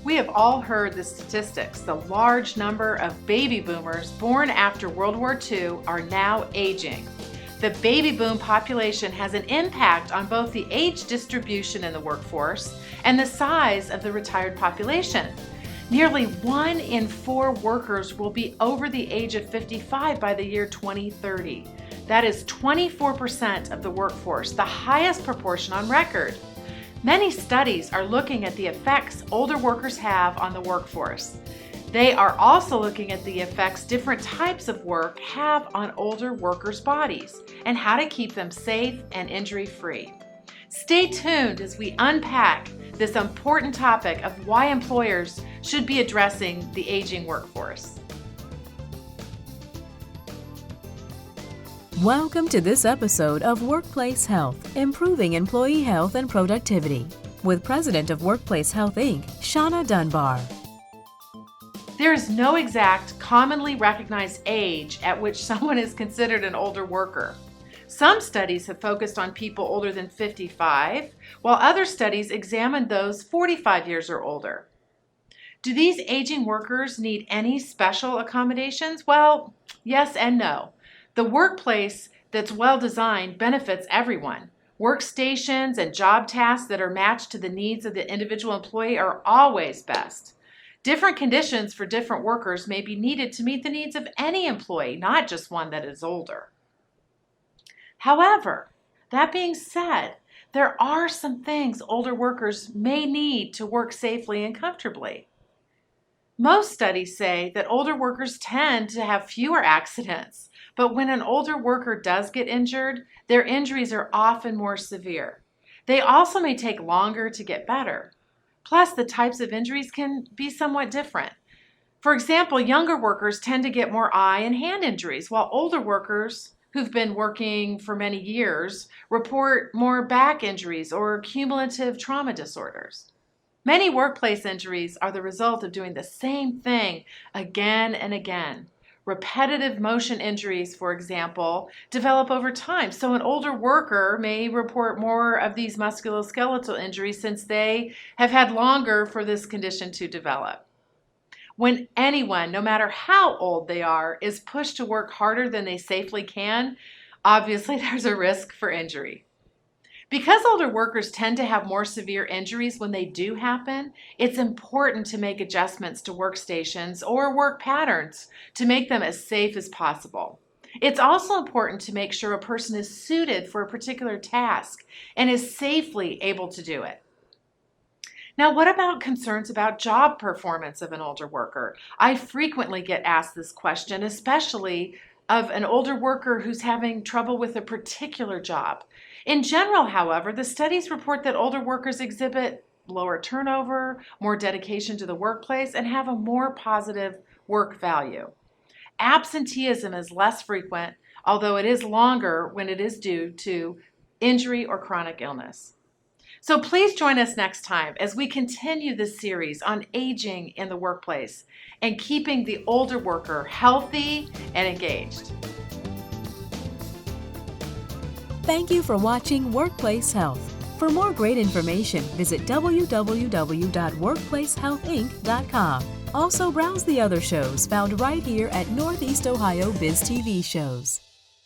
We have all heard the statistics. The large number of baby boomers born after World War II are now aging. The baby boom population has an impact on both the age distribution in the workforce and the size of the retired population. Nearly 1 in 4 workers will be over the age of 55 by the year 2030. That is 24% of the workforce, the highest proportion on record. Many studies are looking at the effects older workers have on the workforce. They are also looking at the effects different types of work have on older workers' bodies and how to keep them safe and injury-free. Stay tuned as we unpack this important topic of why employers should be addressing the aging workforce. Welcome to this episode of Workplace Health, Improving Employee Health and Productivity, with President of Workplace Health, Inc., Shanna Dunbar. There is no exact, commonly recognized age at which someone is considered an older worker. Some studies have focused on people older than 55, while other studies examined those 45 years or older. Do these aging workers need any special accommodations? Well, yes and no. The workplace that's well designed benefits everyone. Workstations and job tasks that are matched to the needs of the individual employee are always best. Different conditions for different workers may be needed to meet the needs of any employee, not just one that is older. However, that being said, there are some things older workers may need to work safely and comfortably. Most studies say that older workers tend to have fewer accidents, but when an older worker does get injured, their injuries are often more severe. They also may take longer to get better. Plus, the types of injuries can be somewhat different. For example, younger workers tend to get more eye and hand injuries, while older workers who've been working for many years report more back injuries or cumulative trauma disorders. Many workplace injuries are the result of doing the same thing again and again. Repetitive motion injuries, for example, develop over time. So an older worker may report more of these musculoskeletal injuries since they have had longer for this condition to develop. When anyone, no matter how old they are, is pushed to work harder than they safely can, obviously there's a risk for injury. Because older workers tend to have more severe injuries when they do happen, it's important to make adjustments to workstations or work patterns to make them as safe as possible. It's also important to make sure a person is suited for a particular task and is safely able to do it. Now, what about concerns about job performance of an older worker? I frequently get asked this question, especially of an older worker who's having trouble with a particular job. In general, however, the studies report that older workers exhibit lower turnover, more dedication to the workplace, and have a more positive work value. Absenteeism is less frequent, although it is longer when it is due to injury or chronic illness. So please join us next time as we continue this series on aging in the workplace and keeping the older worker healthy and engaged. Thank you for watching Workplace Health. For more great information, visit www.workplacehealthinc.com. Also, browse the other shows found right here at Northeast Ohio Biz TV Shows.